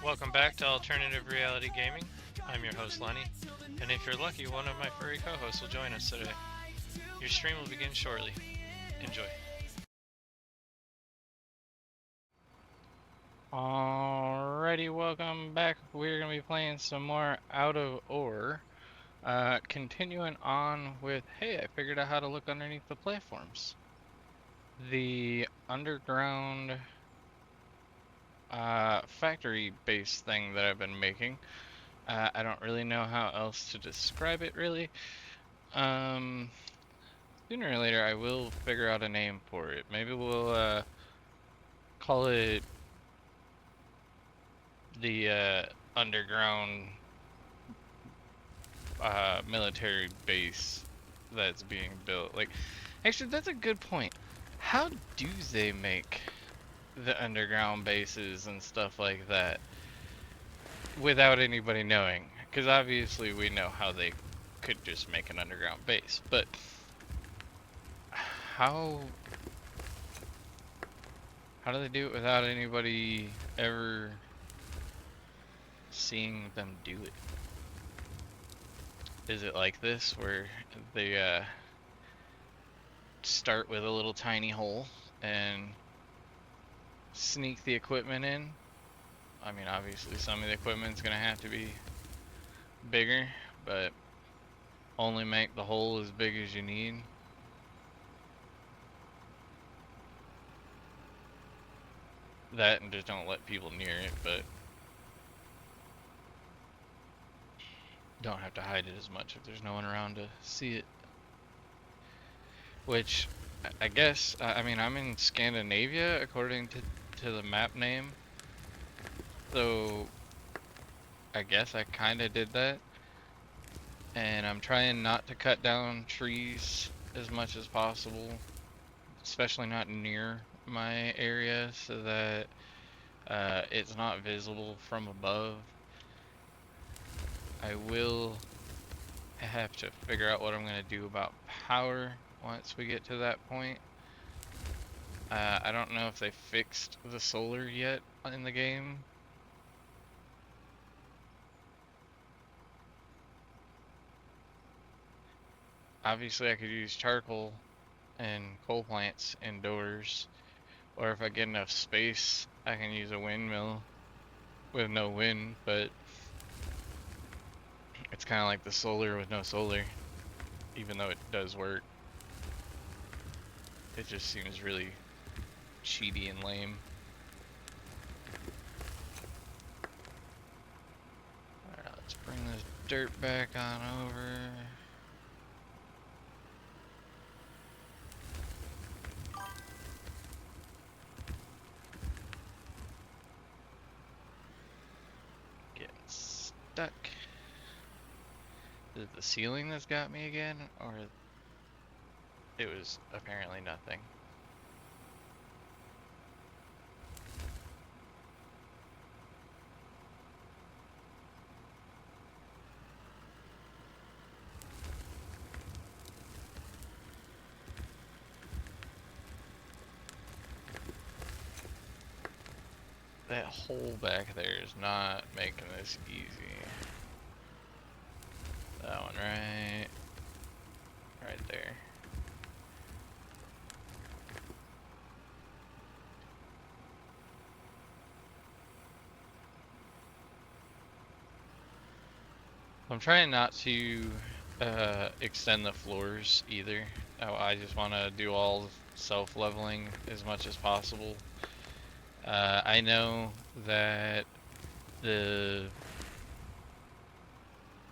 Welcome back to Alternative Reality Gaming. I'm your host Lenny, and if you're lucky, one of my furry co-hosts will join us today. Your stream will begin shortly. Enjoy. Alrighty, welcome back. We're going to be playing some more Out of Ore. Continuing on with, hey, I figured out how to look underneath the platforms. The underground factory base thing that I've been making. I don't really know how else to describe it, really. Sooner or later I will figure out a name for it. Maybe we'll call it the underground military base that's being built. Like, actually, that's a good point. How do they make the underground bases and stuff like that without anybody knowing? Because obviously we know how they could just make an underground base, but how do they do it without anybody ever seeing them do it? Is it like this, where they start with a little tiny hole and sneak the equipment in? I mean, obviously some of the equipment's gonna have to be bigger, but only make the hole as big as you need. That, and just don't let people near it, but don't have to hide it as much if there's no one around to see it. Which, I guess, I mean, I'm in Scandinavia according to the map name, so I guess I kind of did that. And I'm trying not to cut down trees as much as possible, especially not near my area, so that it's not visible from above. I will have to figure out what I'm going to do about power once we get to that point. I don't know if they fixed the solar yet in the game. Obviously I could use charcoal and coal plants indoors, or if I get enough space I can use a windmill with no wind, but it's kind of like the solar with no solar, even though it does work. It just seems really cheaty and lame. Alright, let's bring this dirt back on over. Getting stuck. Is it the ceiling that's got me again, or it was apparently nothing? That hole back there is not making this easy. That one right there. I'm trying not to extend the floors either. I just want to do all self-leveling as much as possible. I know that the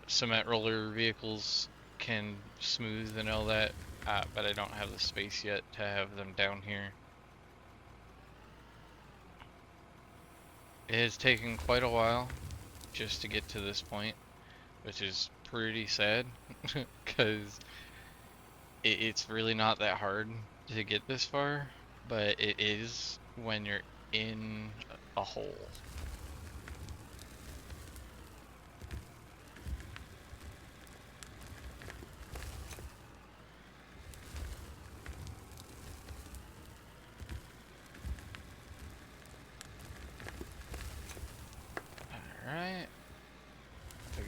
cement roller vehicles can smooth and all that, but I don't have the space yet to have them down here. It has taken quite a while just to get to this point, which is pretty sad, because it's really not that hard to get this far, but it is when you're in a hole.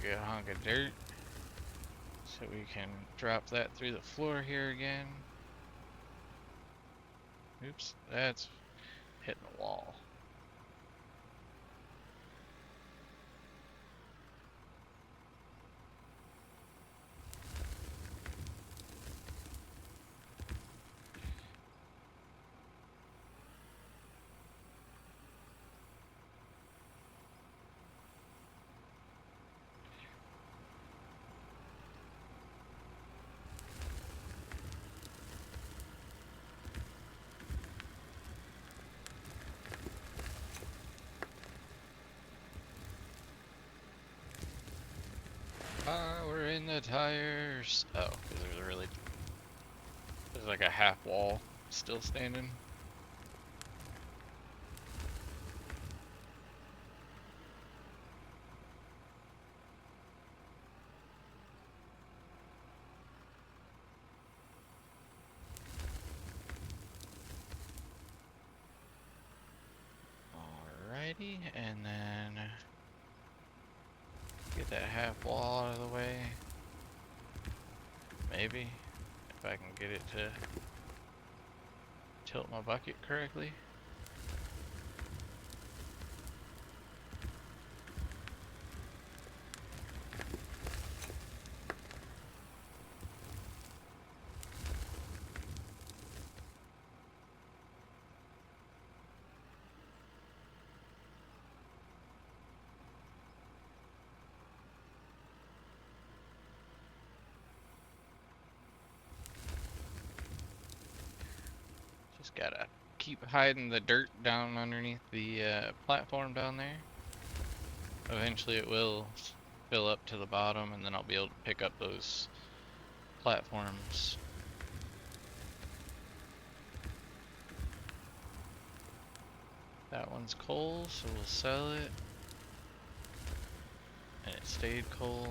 good hunk of dirt. So we can drop that through the floor here again. Oops, that's hitting the wall. We're in the tires. Oh, because there's like a half wall still standing. Alrighty, and then get that half wall out of the way. Maybe, if I can get it to tilt my bucket correctly. Just gotta keep hiding the dirt down underneath the platform down there. Eventually it will fill up to the bottom, and then I'll be able to pick up those platforms. That one's coal, so we'll sell it. And it stayed coal.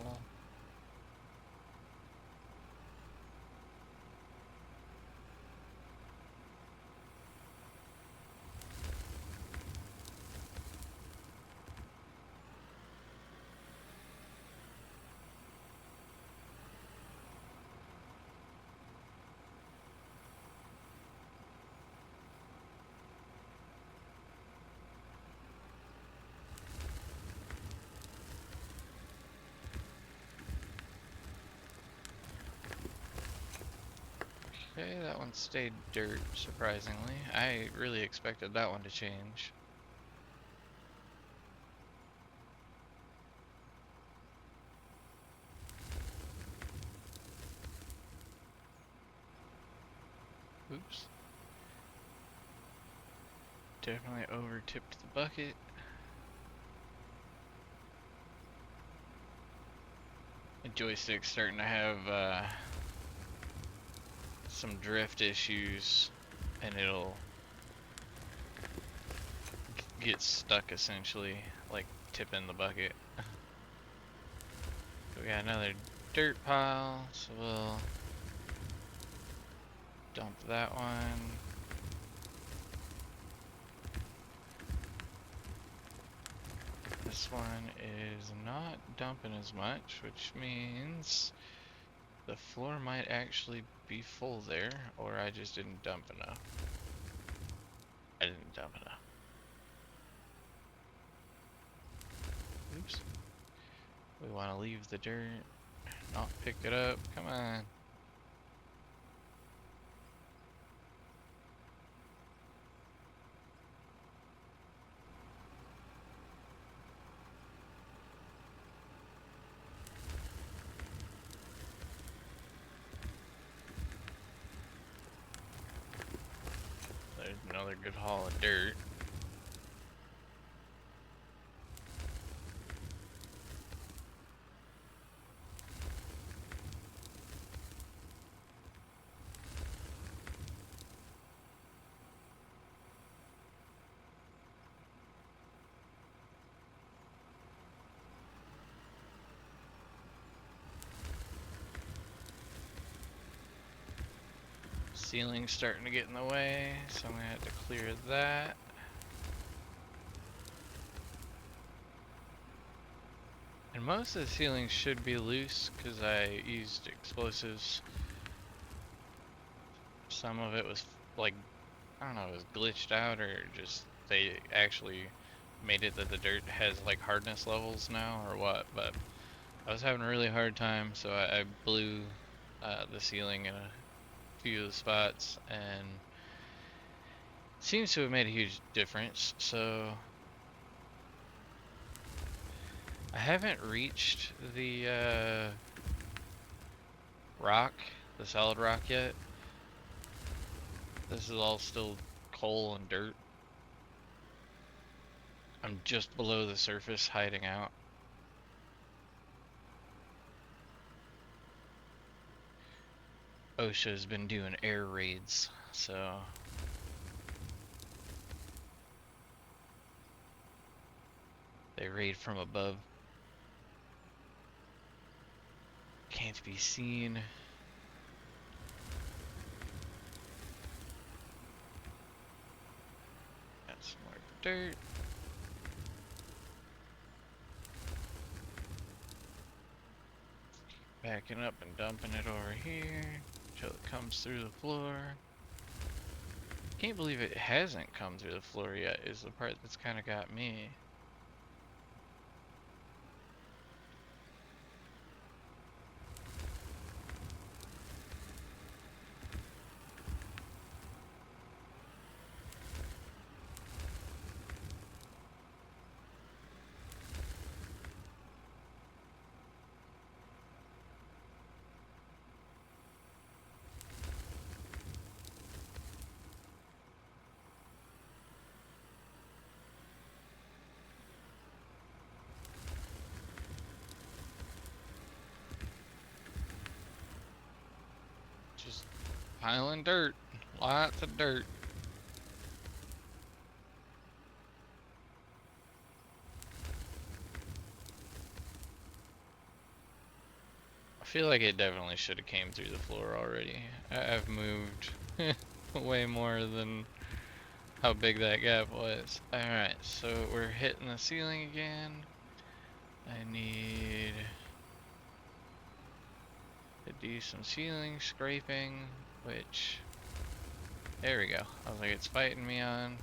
Okay, that one stayed dirt, surprisingly. I really expected that one to change. Oops. Definitely over-tipped the bucket. The joystick's starting to have some drift issues, and it'll get stuck essentially, like tipping the bucket. We got another dirt pile, so we'll dump that one. This one is not dumping as much, which means the floor might actually be full there, or I just didn't dump enough. I didn't dump enough. Oops. We want to leave the dirt, not pick it up. Come on. There's another good haul of dirt. Ceiling's starting to get in the way, so I'm gonna have to clear that. And most of the ceiling should be loose because I used explosives. Some of it was like, I don't know, it was glitched out or just they actually made it that the dirt has like hardness levels now or what, but I was having a really hard time, so I blew the ceiling in a few of the spots, and seems to have made a huge difference. So I haven't reached the rock, the solid rock yet. This is all still coal and dirt. I'm just below the surface hiding out. OSHA's been doing air raids, so they raid from above. Can't be seen. Got some more dirt. Backing up and dumping it over here until it comes through the floor. Can't believe it hasn't come through the floor yet is the part that's kind of got me. Just piling dirt. Lots of dirt. I feel like it definitely should have came through the floor already. I've moved way more than how big that gap was. Alright, so we're hitting the ceiling again. I need to do some ceiling scraping, which, there we go. I was like, it's fighting me on.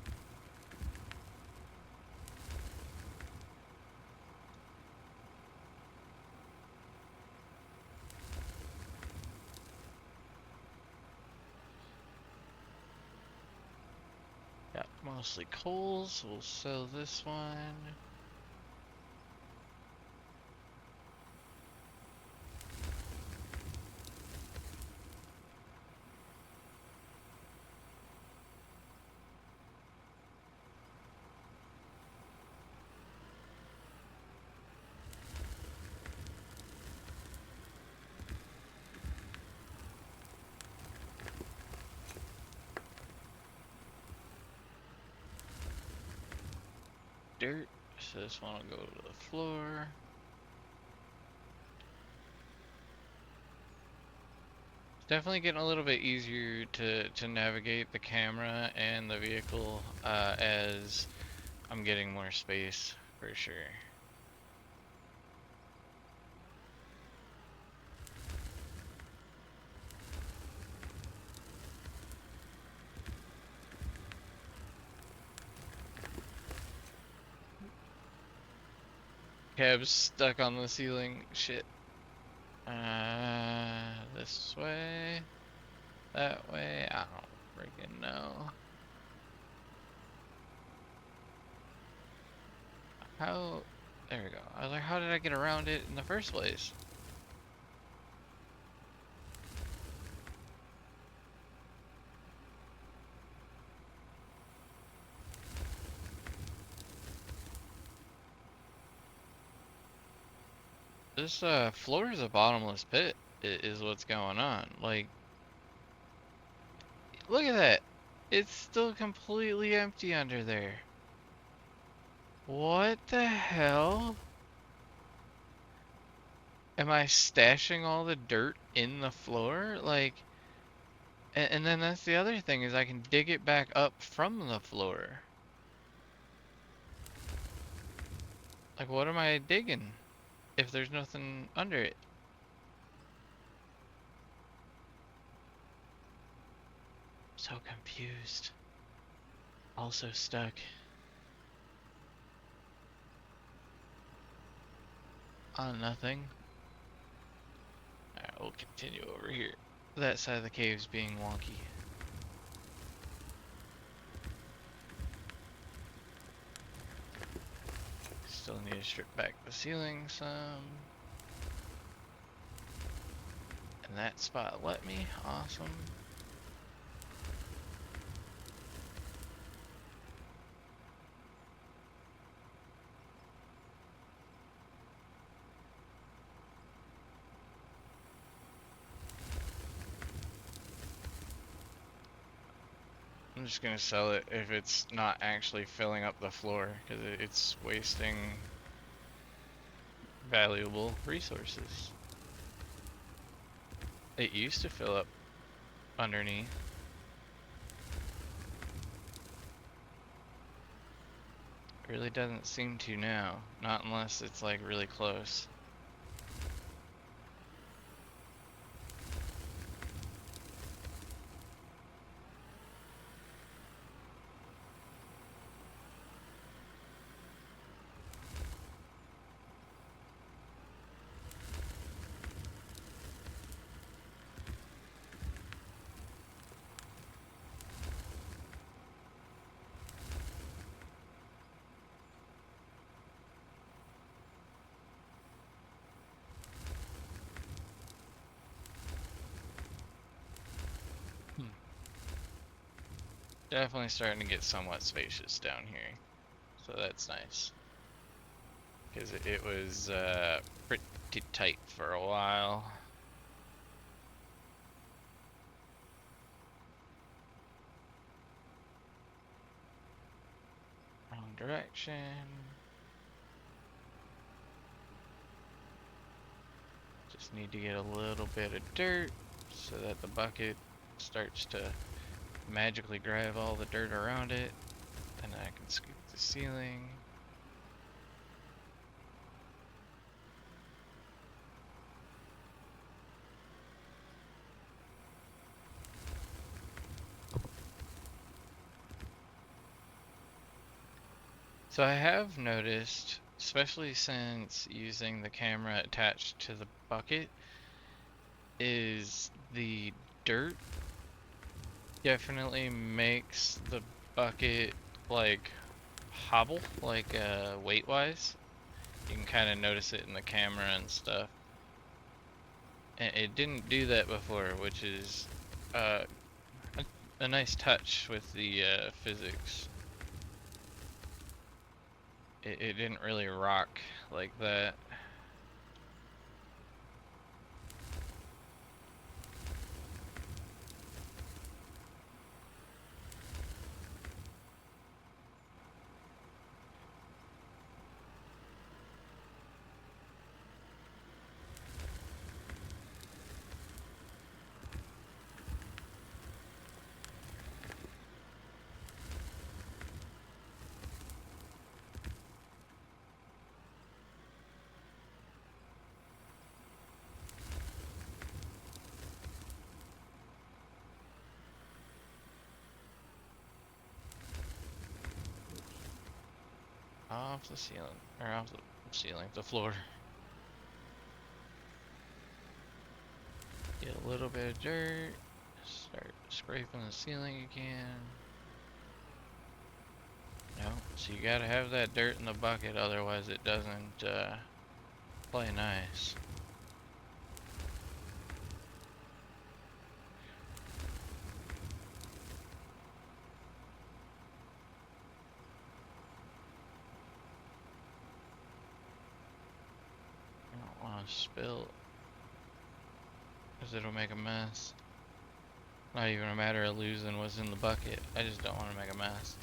Got mostly coals, we'll sell this one. Dirt, so this one will go to the floor. Definitely getting a little bit easier to navigate the camera and the vehicle as I'm getting more space, for sure. Cab's stuck on the ceiling. Shit. This way? That way? I don't freaking know. How? There we go. I was like, how did I get around it in the first place? This floor is a bottomless pit, is what's going on. Like, look at that. It's still completely empty under there. What the hell? Am I stashing all the dirt in the floor? Like, and then that's the other thing is I can dig it back up from the floor. Like, what am I digging? if there's nothing under it? So confused. Also stuck. On nothing. Alright, we'll continue over here. That side of the cave's being wonky. Still need to strip back the ceiling some. And that spot let me. Awesome. I'm just gonna sell it if it's not actually filling up the floor, because it's wasting valuable resources. It used to fill up underneath. It really doesn't seem to now, not unless it's like really close. Definitely starting to get somewhat spacious down here, so that's nice. Because it was pretty tight for a while. Wrong direction. Just need to get a little bit of dirt so that the bucket starts to magically grab all the dirt around it, and I can scoop the ceiling. So I have noticed, especially since using the camera attached to the bucket, is the dirt definitely makes the bucket like hobble, like weight wise. You can kind of notice it in the camera and stuff. And it didn't do that before, which is a nice touch with the physics. It didn't really rock like that. Off the ceiling, or off the ceiling, the floor. Get a little bit of dirt, start scraping the ceiling again. No, so you gotta have that dirt in the bucket, otherwise it doesn't play nice. I don't want to spill, because it'll make a mess. Not even a matter of losing what's in the bucket, I just don't want to make a mess.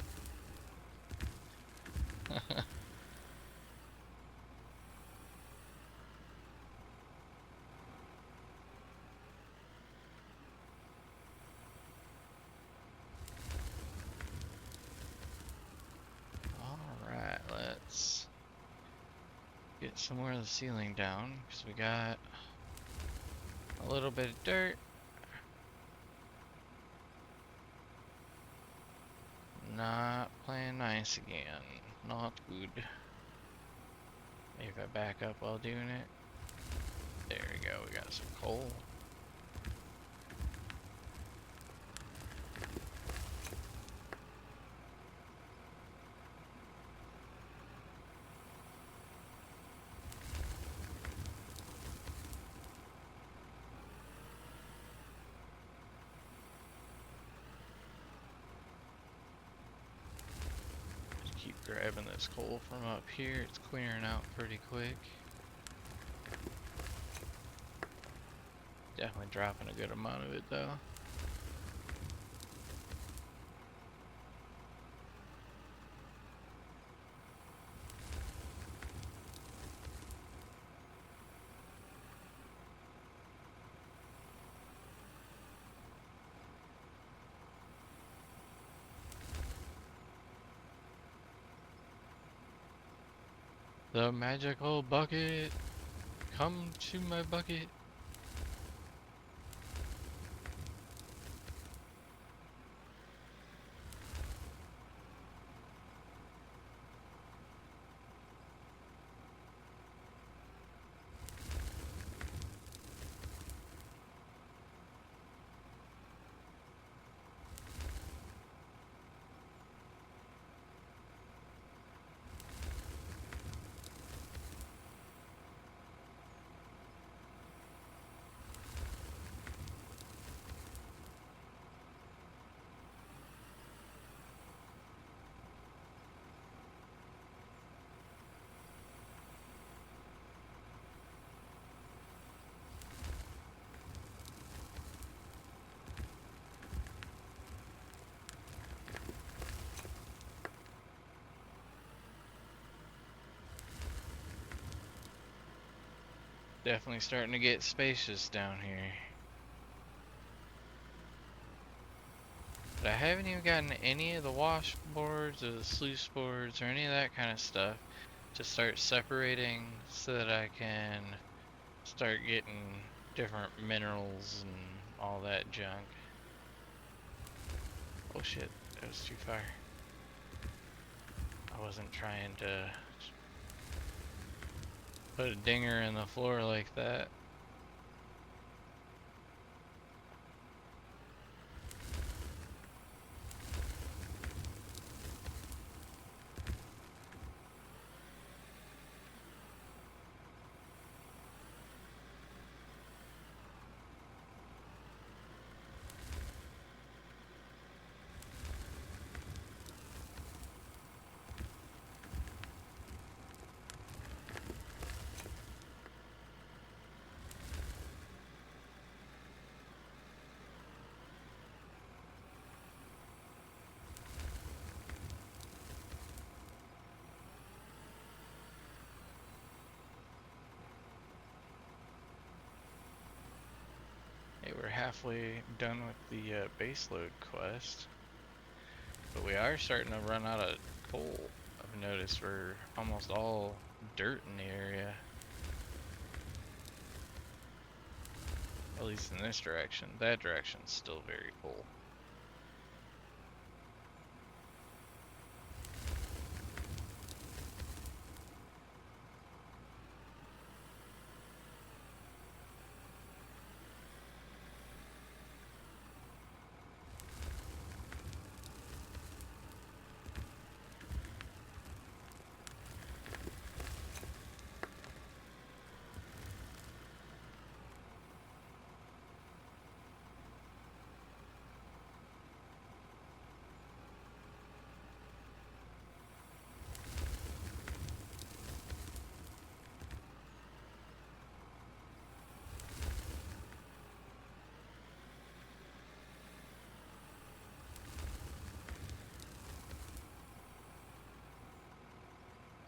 Alright, let's Get some more of the ceiling down, because we got a little bit of dirt. Not playing nice again. Not good. Maybe if I back up while doing it. There we go, we got some coal. Keep grabbing this coal from up here. It's clearing out pretty quick. Definitely dropping a good amount of it though. The magical bucket! Come to my bucket! Definitely starting to get spacious down here. But I haven't even gotten any of the washboards or the sluice boards or any of that kind of stuff to start separating so that I can start getting different minerals and all that junk. Oh shit, that was too far. I wasn't trying to put a dinger in the floor like that. Hey, we're halfway done with the base load quest, but we are starting to run out of coal. I've noticed we're almost all dirt in the area, at least in this direction. That direction's still very full.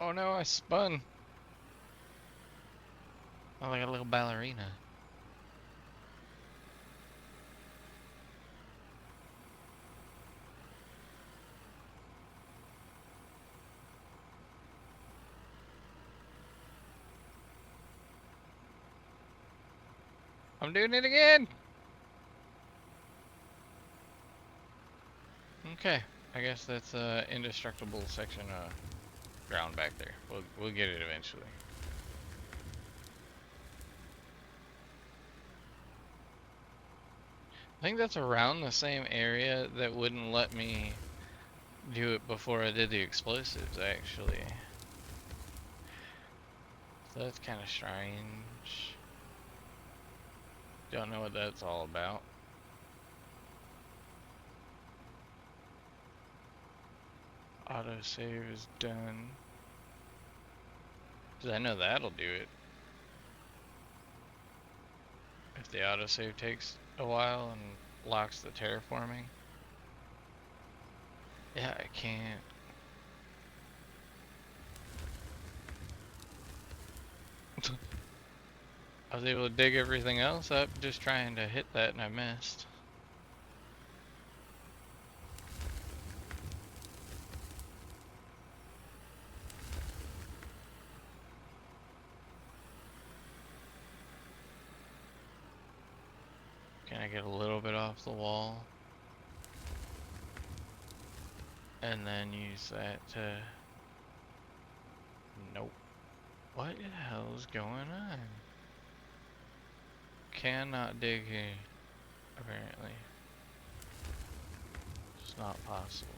Oh no, I spun! Oh, like a little ballerina. I'm doing it again! Okay, I guess that's indestructible section of ground back there. We'll get it eventually. I think that's around the same area that wouldn't let me do it before I did the explosives, actually. So that's kind of strange. Don't know what that's all about. Autosave is done. Cause I know that'll do it. If the autosave takes a while and locks the terraforming. Yeah, I can't. I was able to dig everything else up just trying to hit that and I missed. Can I get a little bit off the wall? And then use that to... Nope. What the hell's going on? Cannot dig here, apparently. It's not possible.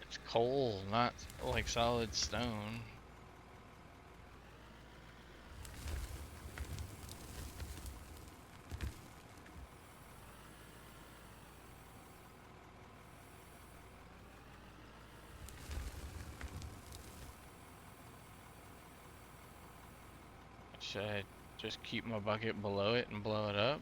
It's coal, not like solid stone. Should I just keep my bucket below it and blow it up?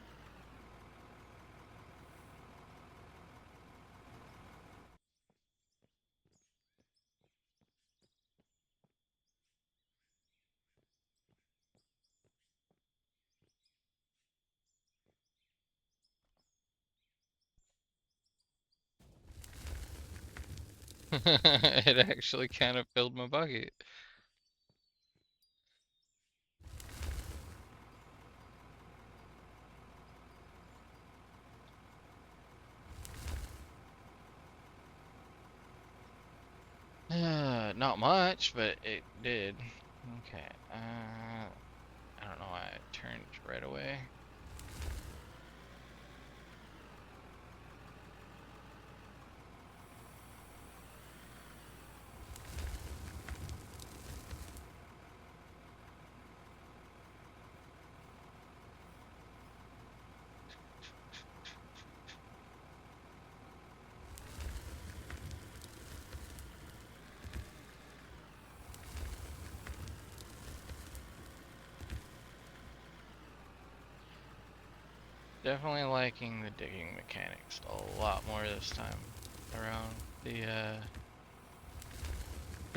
It actually kind of filled my bucket. Not much, but it did. Okay, I don't know why I turned right away. Definitely liking the digging mechanics a lot more this time around. They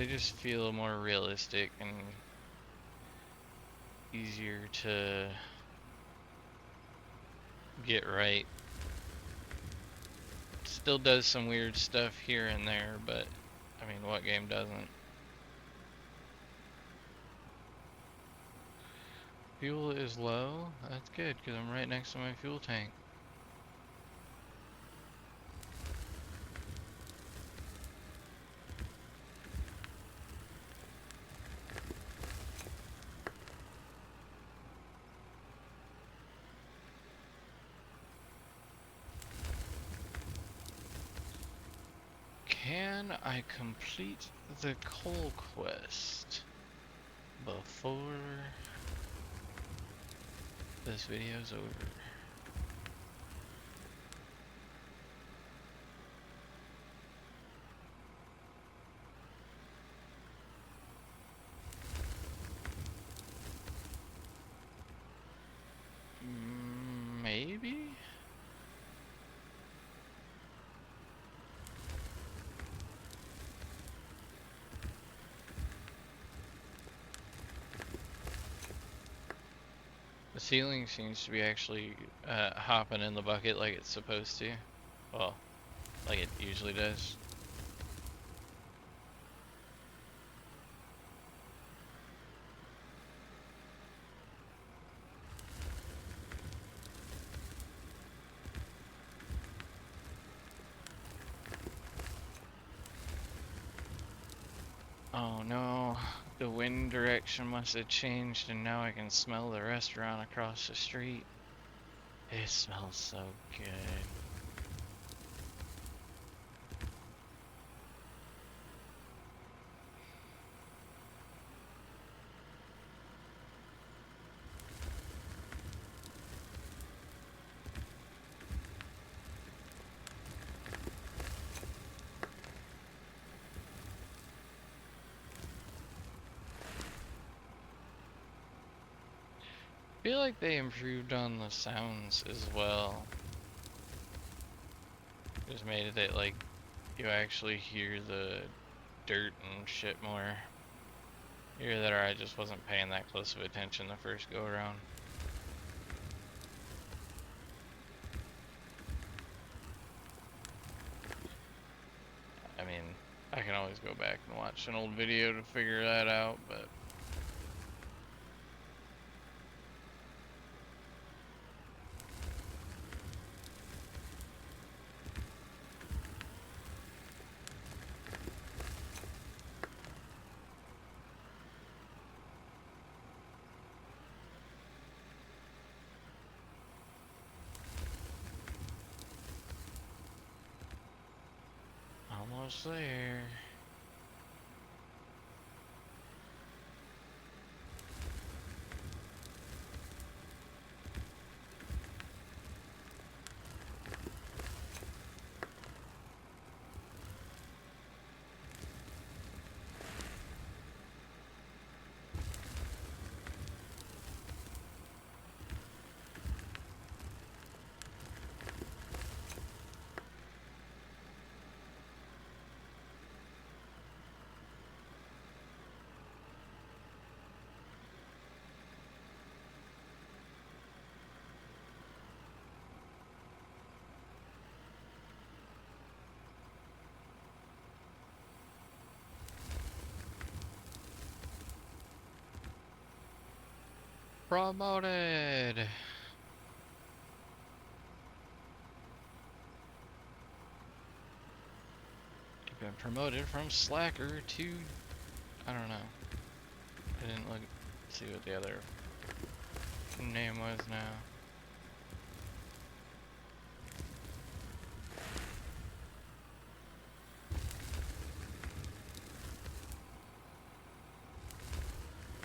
just feel more realistic and easier to get right. Still does some weird stuff here and there, but I mean, what game doesn't? Fuel is low? That's good, because I'm right next to my fuel tank. Can I complete the coal quest before this video's over? Maybe? The ceiling seems to be actually hopping in the bucket like it's supposed to. Well, like it usually does. Oh no, the wind direction must have changed and now I can smell the restaurant across the street. It smells so good. I feel like they improved on the sounds as well. Just made it that like you actually hear the dirt and shit more. Either that or I just wasn't paying that close of attention the first go around. I mean, I can always go back and watch an old video to figure that out, but almost there. Promoted! You've been promoted from slacker to, I don't know. I didn't look, see what the other name was now.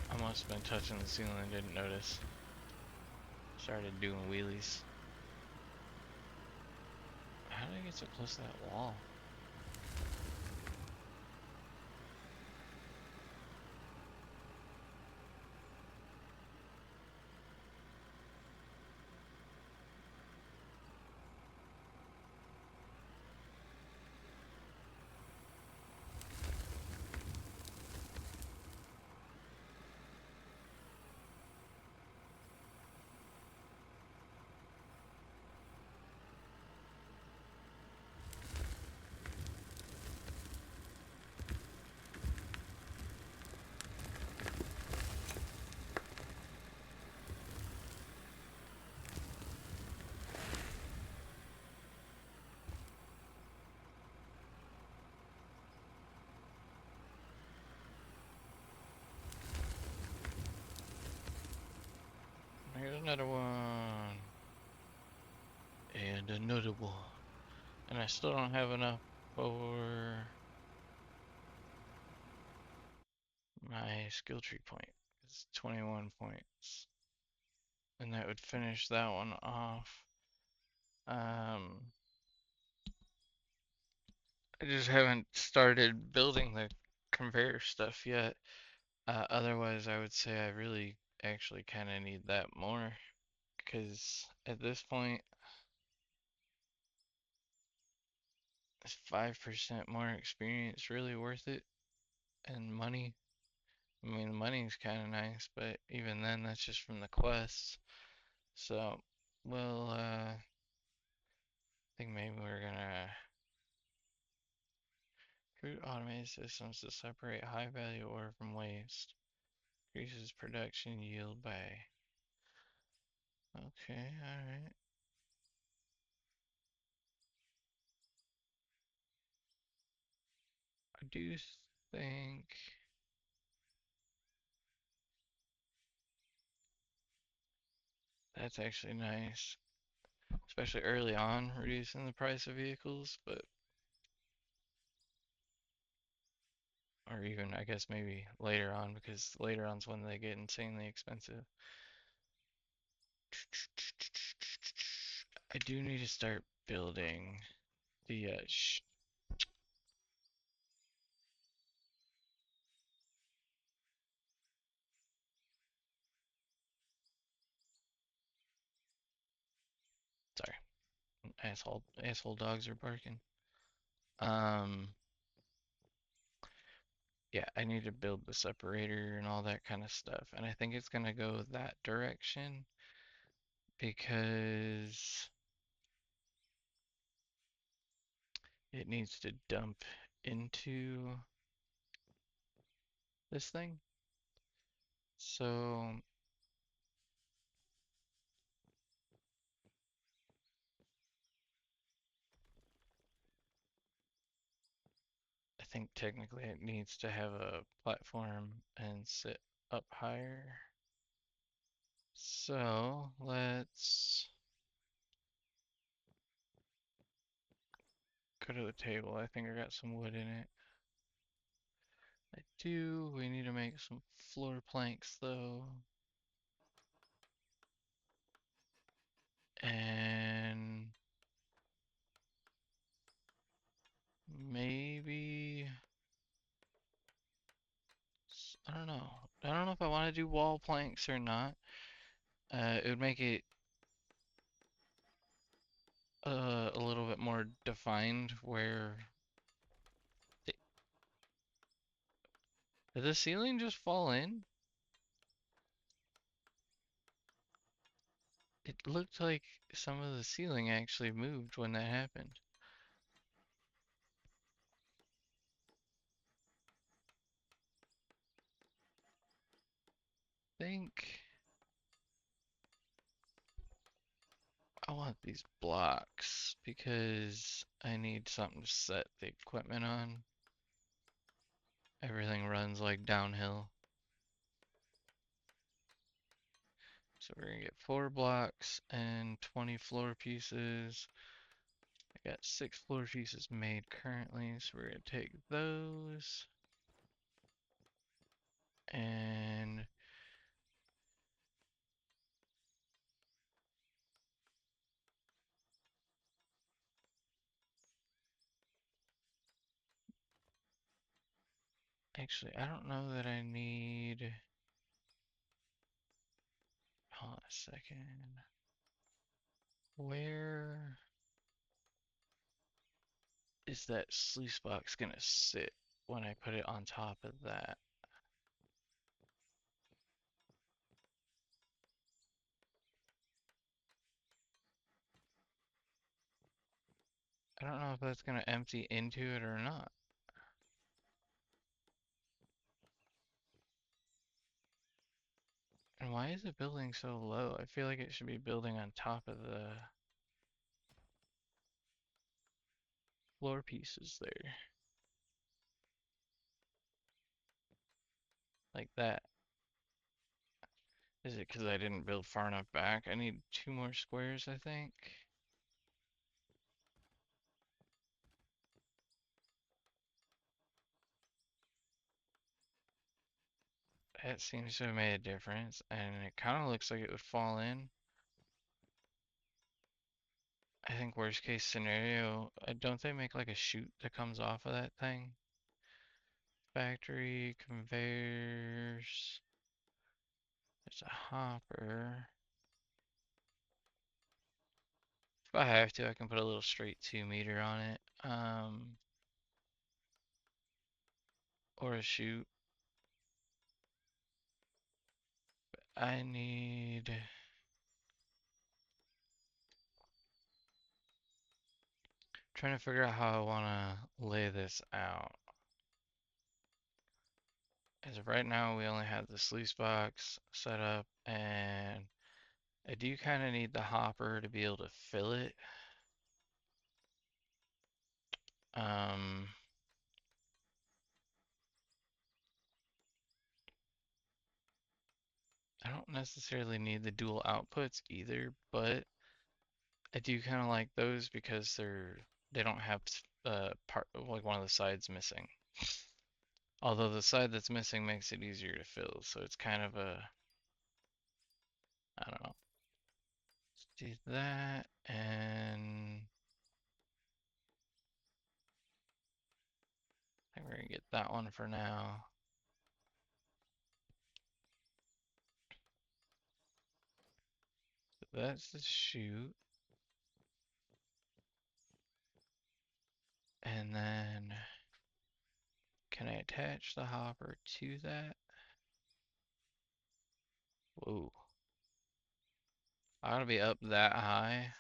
I must have been touching the ceiling and didn't notice. Started doing wheelies. How did I get so close to that wall? Here's another one. And another one. And I still don't have enough for my skill tree point. It's 21 points. And that would finish that one off. I just haven't started building the conveyor stuff yet. Otherwise, I would say I really actually kind of need that more. Because at this point, is 5% more experience really worth it? And money? I mean, money's kind of nice, but even then, that's just from the quests. So, well, I think maybe we're gonna recruit automated systems to separate high value ore from waste. Increases production yield by. Okay, alright. I do think That's actually nice, especially early on, reducing the price of vehicles, but or even I guess maybe later on because later on's when they get insanely expensive. I do need to start building the sorry, asshole dogs are barking. Um, yeah, I need to build the separator and all that kind of stuff, and I think it's gonna go that direction because it needs to dump into this thing. So I think technically it needs to have a platform and sit up higher. So let's go to the table. I think I got some wood in it. I do. We need to make some floor planks though. And maybe, I don't know. I don't know if I want to do wall planks or not. It would make it a little bit more defined where it, did the ceiling just fall in? It looked like some of the ceiling actually moved when that happened. Think I want these blocks because I need something to set the equipment on. Everything runs like downhill. So we're gonna get 4 blocks and 20 floor pieces. I got 6 floor pieces made currently, so we're gonna take those and actually I don't know that I need, hold on a second. Where is that sluice box gonna sit when I put it on top of that? I don't know if that's gonna empty into it or not. And why is it building so low? I feel like it should be building on top of the floor pieces there. Like that. Is it because I didn't build far enough back? I need 2 more squares, I think. That seems to have made a difference, and it kind of looks like it would fall in. I think worst case scenario, don't they make like a chute that comes off of that thing? Factory, conveyors, there's a hopper. If I have to, I can put a little straight 2 meter on it. Or a chute. I need, trying to figure out how I want to lay this out. As of right now, we only have the sluice box set up, and I do kind of need the hopper to be able to fill it. Um, I don't necessarily need the dual outputs either, but I do kind of like those because they don't have part like one of the sides missing. Although the side that's missing makes it easier to fill, so it's kind of a, I don't know. Let's do that, and I think we're gonna get that one for now. So that's the chute. And then can I attach the hopper to that? Whoa. I gotta be up that high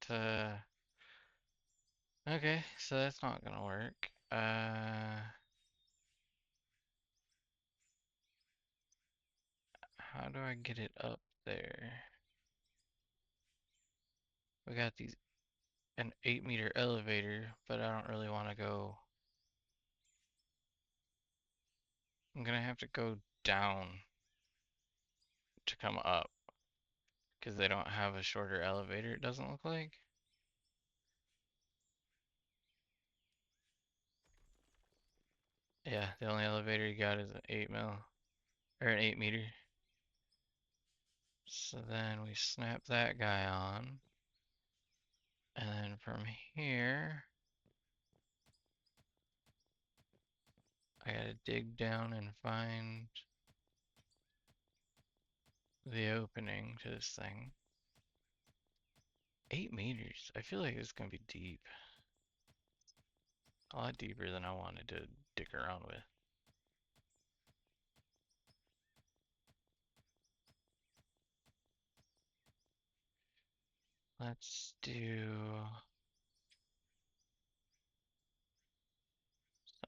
to... Okay, so that's not gonna work. How do I get it up there? We got an 8-meter elevator, but I don't really want to go. I'm gonna have to go down to come up because they don't have a shorter elevator, it doesn't look like. Yeah, the only elevator you got is an 8 mil or an 8-meter. So then we snap that guy on. And then from here, I gotta dig down and find the opening to this thing. 8 meters. I feel like it's gonna be deep. A lot deeper than I wanted to dick around with. Let's do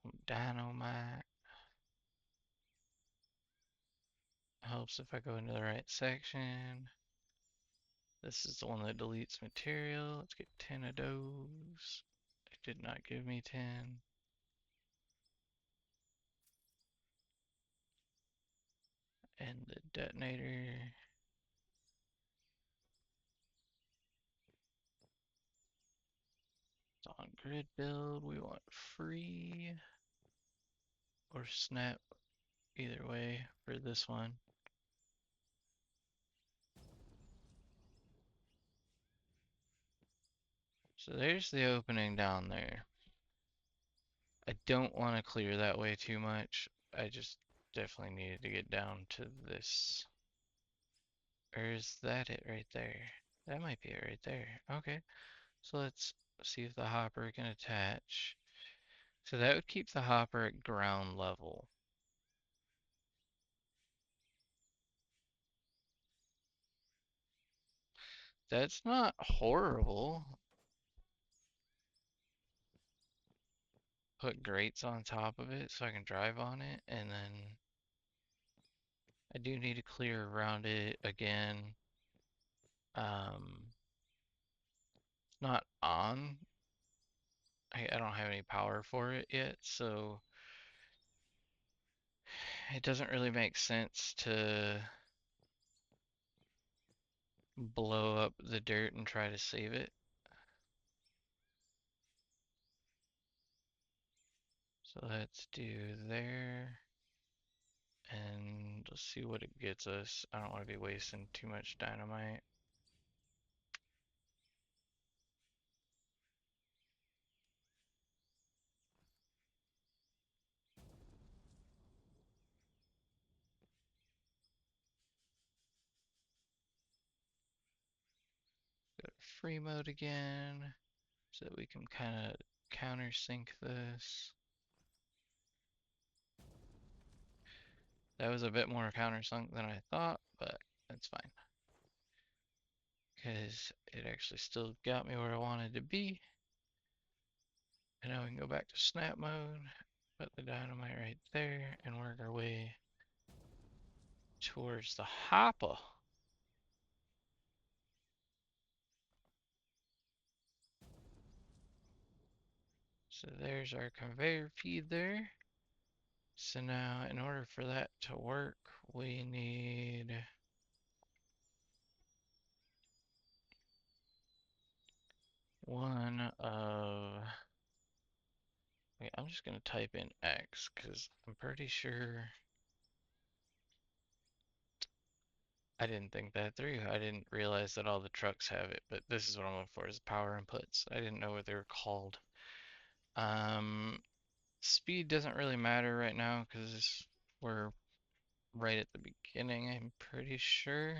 some dynamite. Helps if I go into the right section. This is the one that deletes material. Let's get 10 of those. It did not give me 10. And the detonator. It's on grid build. We want free or snap, either way for this one. So there's the opening down there. I don't want to clear that way too much. I just definitely needed to get down to this. Or is that it right there? That might be it right there. Okay, so let's see if the hopper can attach. So that would keep the hopper at ground level. That's not horrible. Put grates on top of it so I can drive on it, and then I do need to clear around it again. It's not on. I don't have any power for it yet, so it doesn't really make sense to blow up the dirt and try to save it. So let's do there. And let's see what it gets us. I don't want to be wasting too much dynamite. Go to free mode again so that we can kind of countersink this. That was a bit more countersunk than I thought, but that's fine. Because it actually still got me where I wanted to be. And now we can go back to snap mode, put the dynamite right there, and work our way towards the hopper. So there's our conveyor feed there. So now, in order for that to work, we need one of... Wait, I'm just gonna type in X, because I'm pretty sure I didn't think that through. I didn't realize that all the trucks have it, but this is what I'm looking for, is power inputs. I didn't know what they were called. Um, Speed doesn't really matter right now, because we're right at the beginning, I'm pretty sure.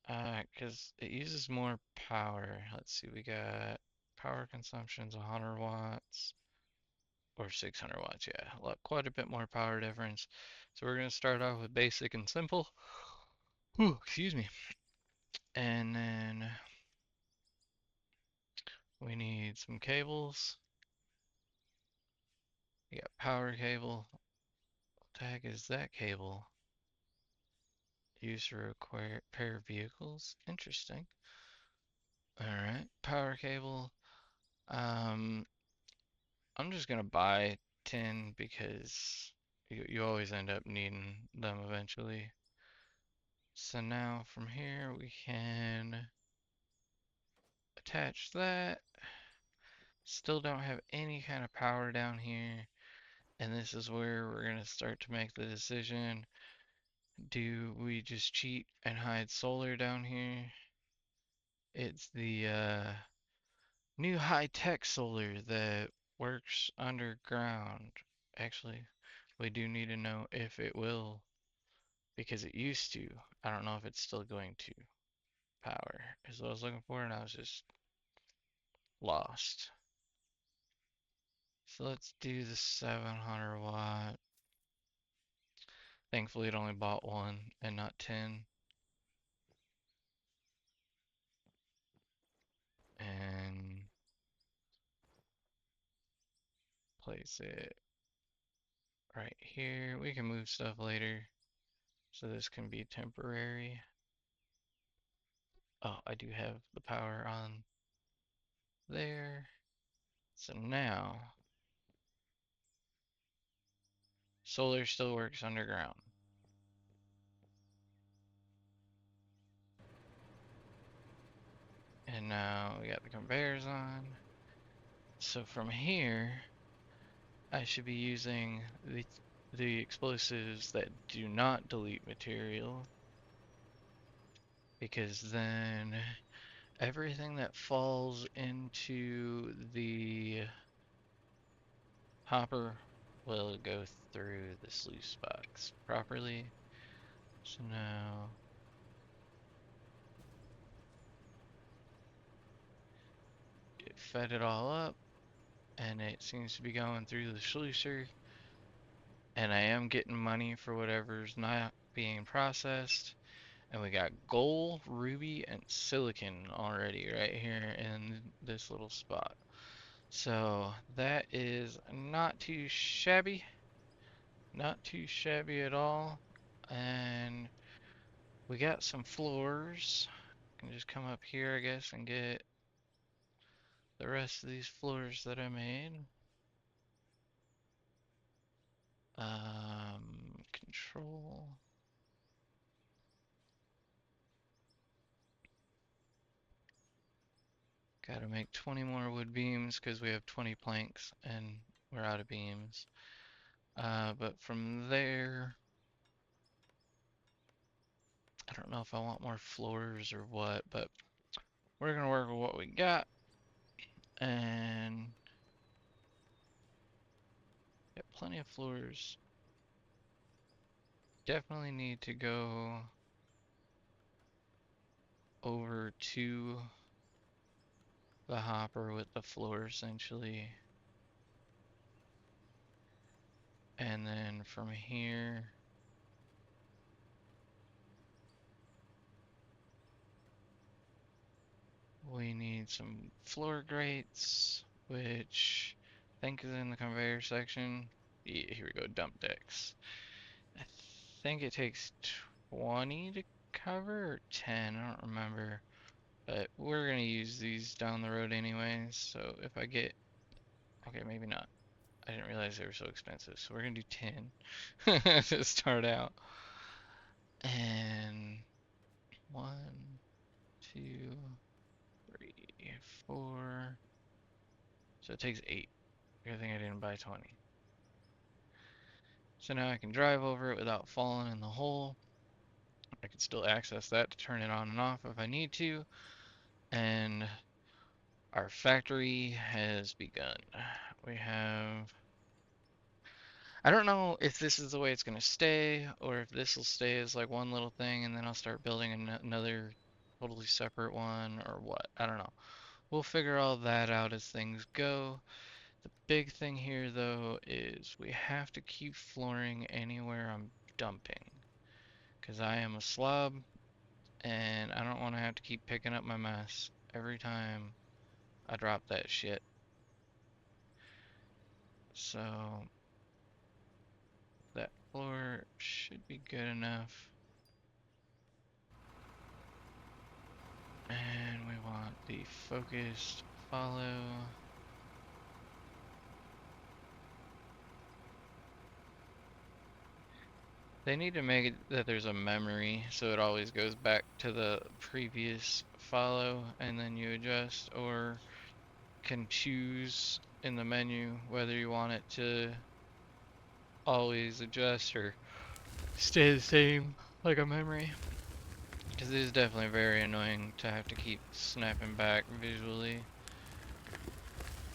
Because it uses more power. Let's see, we got power consumption's 100 watts or 600 watts. Yeah, quite a bit more power difference. So we're going to start off with basic and simple. Ooh, excuse me. And then we need some cables. We got power cable. What the heck is that cable? Used to repair vehicles. Interesting. All right, power cable. Um, I'm just gonna buy 10 because you always end up needing them eventually. So now from here we can attach that. Still don't have any kind of power down here. And this is where we're gonna start to make the decision. Do we just cheat and hide solar down here? It's the new high-tech solar that works underground. Actually, we do need to know if it will, because it used to. I don't know if it's still going to. Power is what I was looking for, and I was just lost. So let's do the 700 watt. Thankfully, it only bought one and not 10. And place it right here. We can move stuff later, so this can be temporary. Oh, I do have the power on there. So now, solar still works underground. And now we got the conveyors on. So from here, I should be using the explosives that do not delete material, because then everything that falls into the hopper will go through the sluice box properly. So now it fed it all up, and it seems to be going through the sluicer, and I am getting money for whatever's not being processed. And we got gold, ruby, and silicon already right here in this little spot. So that is not too shabby. Not too shabby at all. And we got some floors. Can just come up here, I guess, and get the rest of these floors that I made. Control. Gotta make 20 more wood beams because we have 20 planks and we're out of beams. But from there, I don't know if I want more floors or what, but we're gonna work with what we got. And got plenty of floors. Definitely need to go over to the hopper with the floor essentially. And then from here, we need some floor grates, which I think is in the conveyor section. Yeah, here we go, dump decks. I think it takes 20 to cover or 10, I don't remember. But we're gonna use these down the road anyways, so if I get, okay, maybe not. I didn't realize they were so expensive. So we're gonna do 10 to start out. And 1, 2, 3, 4. So it takes 8. Good thing I didn't buy 20. So now I can drive over it without falling in the hole. I can still access that to turn it on and off if I need to. And our factory has begun. We have... I don't know if this is the way it's going to stay, or if this will stay as like one little thing and then I'll start building another totally separate one, or what. I don't know. We'll figure all that out as things go. The big thing here, though, is we have to keep flooring anywhere I'm dumping. Because I am a slob, and I don't want to have to keep picking up my mess every time I drop that shit. So, that floor should be good enough. And we want the focused follow. They need to make it that there's a memory so it always goes back to the previous follow and then you adjust, or can choose in the menu whether you want it to always adjust or stay the same like a memory. Because it is definitely very annoying to have to keep snapping back visually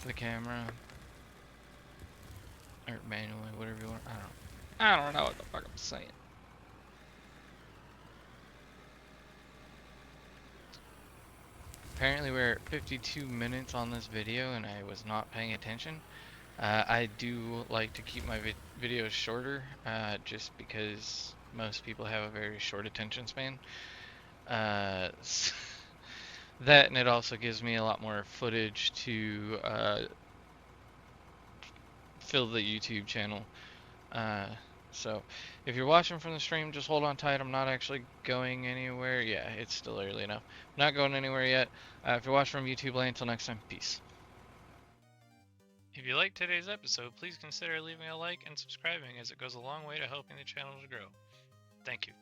the camera. Or manually, whatever you want. I don't know what the fuck I'm saying. Apparently we're at 52 minutes on this video and I was not paying attention. I do like to keep my videos shorter, just because most people have a very short attention span. That, and it also gives me a lot more footage to fill the YouTube channel. So if you're watching from the stream, just hold on tight. I'm not actually going anywhere. Yeah, it's still early enough. I'm not going anywhere yet. If you're watching from YouTube land, until next time, peace. If you liked today's episode, please consider leaving a like and subscribing, as it goes a long way to helping the channel to grow. Thank you.